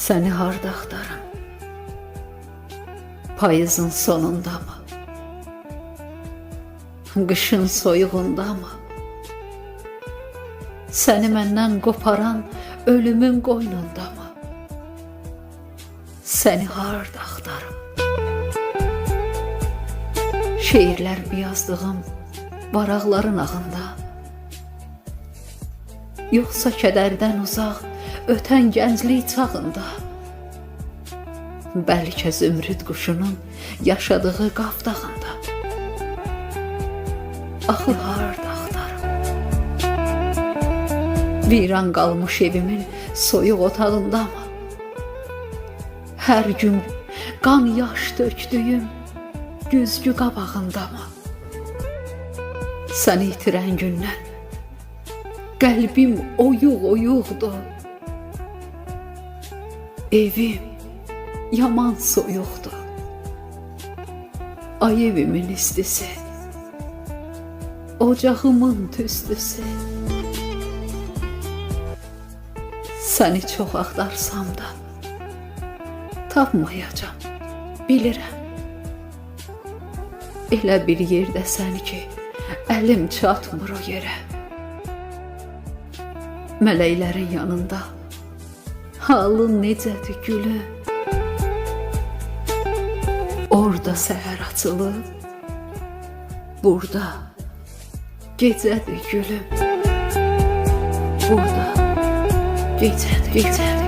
Səni harda axtarım? Payızın sonunda mı? Qışın soyuğunda mı? Səni məndən qoparan ölümün qoynunda mı? Səni harda axtarım? Şeirlər yazdığım varaqların ağında, yoxsa kədərdən uzaq ötən gənclik çağında, bəlkə zümrüd quşunun yaşadığı qaf dağında. Axı harda axtarım? Viran qalmış evimin soyuq otağında mı? Hər gün qan yaş tökdüyüm güzgü qabağında mı? Səni itirən gündən qəlbim oyuq-oyuqdur. Evim yaman soyuqdur. Ay evimin istisi, ocağımın tüstüsü. Səni çox axtarsam da tapmayacam, bilirəm. Elə bir yerdəsən ki, əlim çatmır o yerə. Mələklərin yanında halın necədir gülüm? Orada səhər açılıb, burada gecədir gülüm. Burada gecədir.